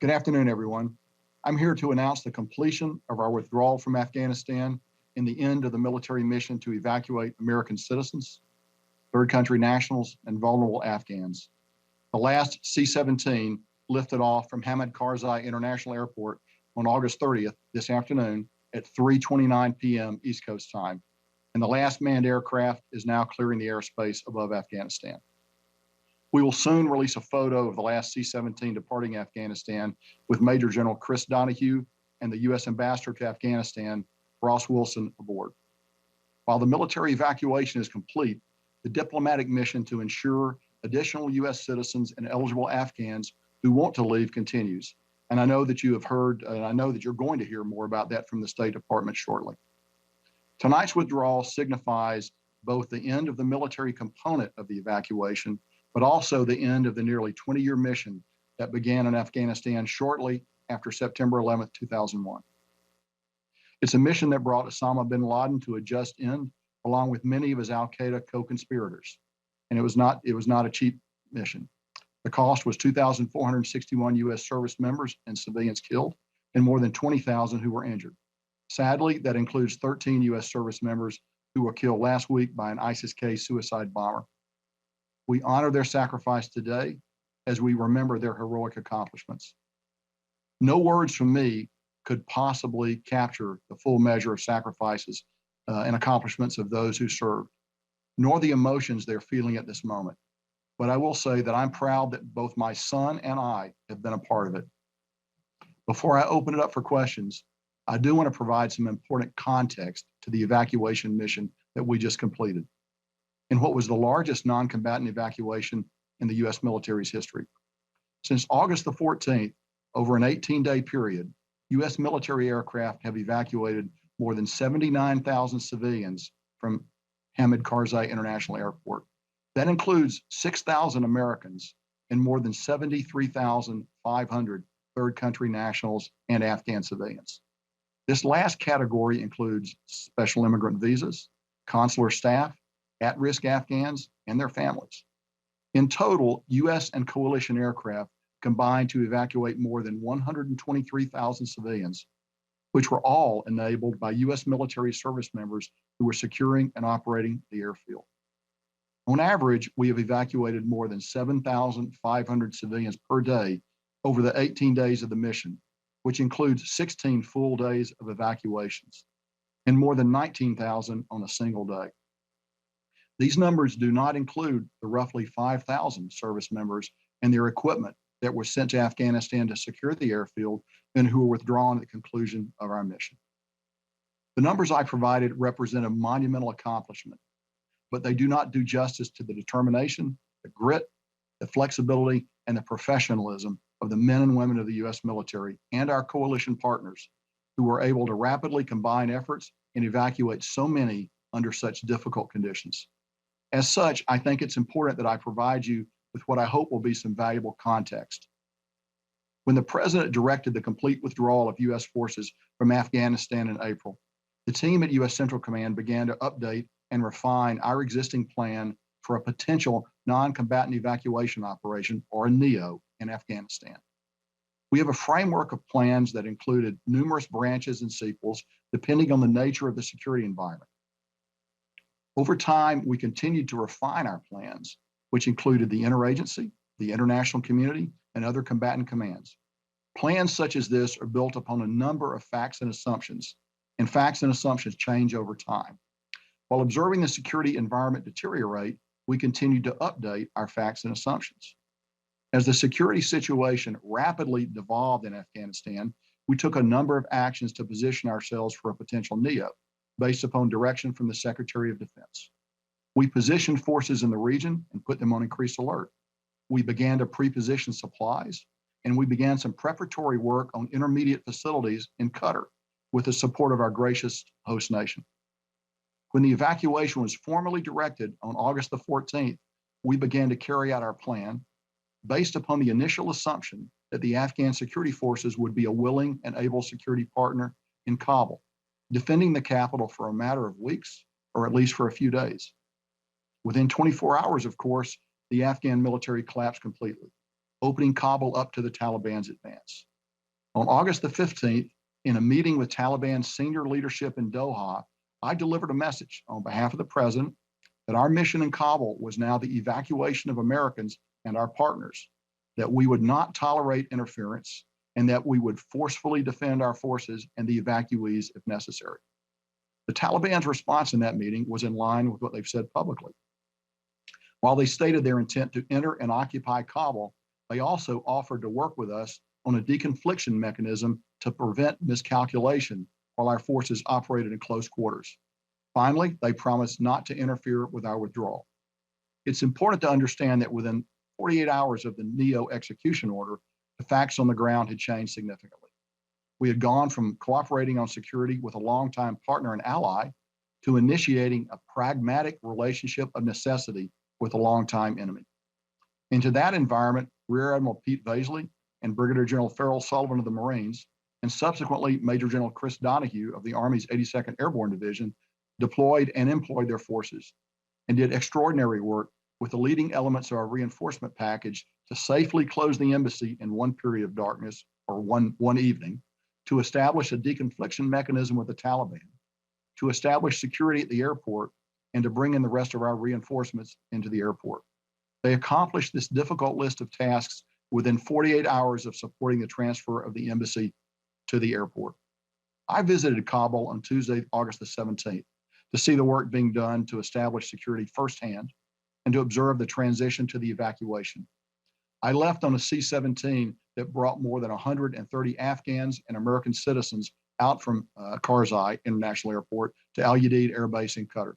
Good afternoon, everyone. I'm here to announce the completion of our withdrawal from Afghanistan and the end of the military mission to evacuate American citizens, third country nationals, and vulnerable Afghans. The last C-17 lifted off from Hamid Karzai International Airport on August 30th this afternoon at 3:29 p.m. East Coast time, and the last manned aircraft is now clearing the airspace above Afghanistan. We will soon release a photo of the last C-17 departing Afghanistan with Major General Chris Donahue and the U.S. Ambassador to Afghanistan, Ross Wilson, aboard. While the military evacuation is complete, the diplomatic mission to ensure additional U.S. citizens and eligible Afghans who want to leave continues. And I know that you have heard, and I know that you're going to hear more about that from the State Department shortly. Tonight's withdrawal signifies both the end of the military component of the evacuation, but also the end of the nearly 20-year mission that began in Afghanistan shortly after September 11, 2001. It's a mission that brought Osama bin Laden to a just end, along with many of his al-Qaeda co-conspirators. And it was not a cheap mission. The cost was 2,461 U.S. service members and civilians killed, and more than 20,000 who were injured. Sadly, that includes 13 U.S. service members who were killed last week by an ISIS-K suicide bomber. We honor their sacrifice today as we remember their heroic accomplishments. No words from me could possibly capture the full measure of sacrifices and accomplishments of those who served, nor the emotions they're feeling at this moment. But I will say that I'm proud that both my son and I have been a part of it. Before I open it up for questions, I do want to provide some important context to the evacuation mission that we just completed, in what was the largest non-combatant evacuation in the U.S. military's history. Since August the 14th, over an 18-day period, U.S. military aircraft have evacuated more than 79,000 civilians from Hamid Karzai International Airport. That includes 6,000 Americans and more than 73,500 third country nationals and Afghan civilians. This last category includes special immigrant visas, consular staff, at-risk Afghans, and their families. In total, U.S. and coalition aircraft combined to evacuate more than 123,000 civilians, which were all enabled by U.S. military service members who were securing and operating the airfield. On average, we have evacuated more than 7,500 civilians per day over the 18 days of the mission, which includes 16 full days of evacuations, and more than 19,000 on a single day. These numbers do not include the roughly 5,000 service members and their equipment that were sent to Afghanistan to secure the airfield and who were withdrawn at the conclusion of our mission. The numbers I provided represent a monumental accomplishment, but they do not do justice to the determination, the grit, the flexibility, and the professionalism of the men and women of the U.S. military and our coalition partners who were able to rapidly combine efforts and evacuate so many under such difficult conditions. As such, I think it's important that I provide you with what I hope will be some valuable context. When the President directed the complete withdrawal of U.S. forces from Afghanistan in April, the team at U.S. Central Command began to update and refine our existing plan for a potential non-combatant evacuation operation, or a NEO, in Afghanistan. We have a framework of plans that included numerous branches and sequels depending on the nature of the security environment. Over time, we continued to refine our plans, which included the interagency, the international community, and other combatant commands. Plans such as this are built upon a number of facts and assumptions, and facts and assumptions change over time. While observing the security environment deteriorate, we continued to update our facts and assumptions. As the security situation rapidly devolved in Afghanistan, we took a number of actions to position ourselves for a potential NEO, based upon direction from the Secretary of Defense. We positioned forces in the region and put them on increased alert. We began to pre-position supplies, and we began some preparatory work on intermediate facilities in Qatar with the support of our gracious host nation. When the evacuation was formally directed on August the 14th, we began to carry out our plan based upon the initial assumption that the Afghan security forces would be a willing and able security partner in Kabul, defending the capital for a matter of weeks, or at least for a few days. Within 24 hours, of course, the Afghan military collapsed completely, opening Kabul up to the Taliban's advance. On August the 15th, in a meeting with Taliban senior leadership in Doha, I delivered a message on behalf of the president that our mission in Kabul was now the evacuation of Americans and our partners, that we would not tolerate interference, and that we would forcefully defend our forces and the evacuees if necessary. The Taliban's response in that meeting was in line with what they've said publicly. While they stated their intent to enter and occupy Kabul, they also offered to work with us on a deconfliction mechanism to prevent miscalculation while our forces operated in close quarters. Finally, they promised not to interfere with our withdrawal. It's important to understand that within 48 hours of the NEO execution order, the facts on the ground had changed significantly. We had gone from cooperating on security with a longtime partner and ally to initiating a pragmatic relationship of necessity with a longtime enemy. Into that environment, Rear Admiral Pete Vaisley and Brigadier General Farrell Sullivan of the Marines, and subsequently Major General Chris Donahue of the Army's 82nd Airborne Division, deployed and employed their forces and did extraordinary work with the leading elements of our reinforcement package to safely close the embassy in one period of darkness, or one evening, to establish a deconfliction mechanism with the Taliban, to establish security at the airport, and to bring in the rest of our reinforcements into the airport. They accomplished this difficult list of tasks within 48 hours of supporting the transfer of the embassy to the airport. I visited Kabul on Tuesday, August the 17th, to see the work being done to establish security firsthand and to observe the transition to the evacuation. I left on a C-17 that brought more than 130 Afghans and American citizens out from Karzai International Airport to Al Udeid Air Base in Qatar.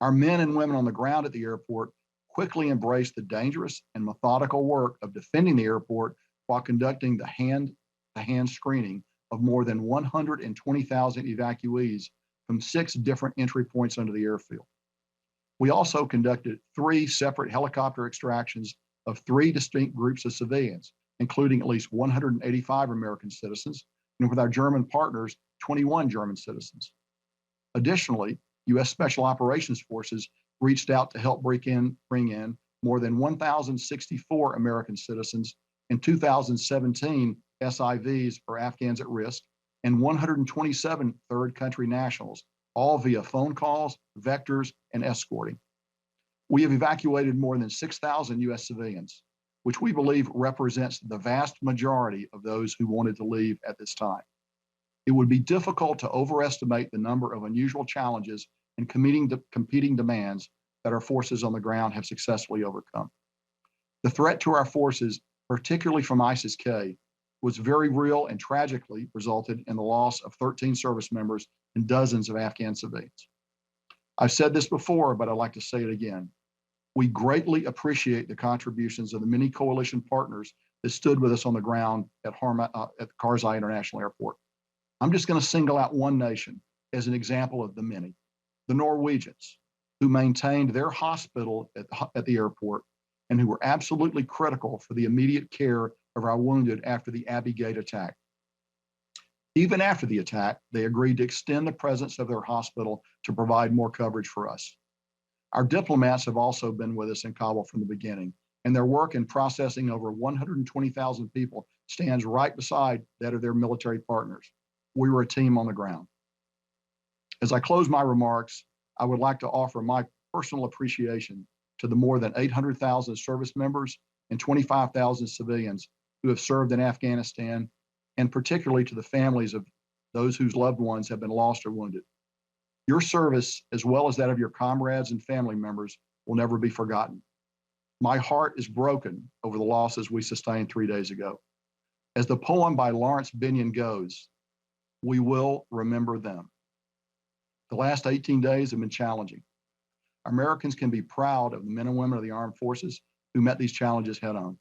Our men and women on the ground at the airport quickly embraced the dangerous and methodical work of defending the airport while conducting the hand-to-hand screening of more than 120,000 evacuees from 6 different entry points under the airfield. We also conducted 3 separate helicopter extractions of 3 distinct groups of civilians, including at least 185 American citizens, and with our German partners, 21 German citizens. Additionally, U.S. Special Operations Forces reached out to help bring in more than 1,064 American citizens and 2,017 SIVs, or Afghans at risk, and 127 third country nationals, all via phone calls, vectors, and escorting. We have evacuated more than 6,000 U.S. civilians, which we believe represents the vast majority of those who wanted to leave at this time. It would be difficult to overestimate the number of unusual challenges and competing demands that our forces on the ground have successfully overcome. The threat to our forces, particularly from ISIS-K, was very real and tragically resulted in the loss of 13 service members and dozens of Afghan civilians. I've said this before, but I'd like to say it again. We greatly appreciate the contributions of the many coalition partners that stood with us on the ground at Karzai International Airport. I'm just going to single out one nation as an example of the many: the Norwegians, who maintained their hospital at the airport and who were absolutely critical for the immediate care of our wounded after the Abbey Gate attack. Even after the attack, they agreed to extend the presence of their hospital to provide more coverage for us. Our diplomats have also been with us in Kabul from the beginning, and their work in processing over 120,000 people stands right beside that of their military partners. We were a team on the ground. As I close my remarks, I would like to offer my personal appreciation to the more than 800,000 service members and 25,000 civilians who have served in Afghanistan, and particularly to the families of those whose loved ones have been lost or wounded. Your service, as well as that of your comrades and family members, will never be forgotten. My heart is broken over the losses we sustained 3 days ago. As the poem by Lawrence Benyon goes, we will remember them. The last 18 days have been challenging. Americans can be proud of the men and women of the armed forces who met these challenges head on.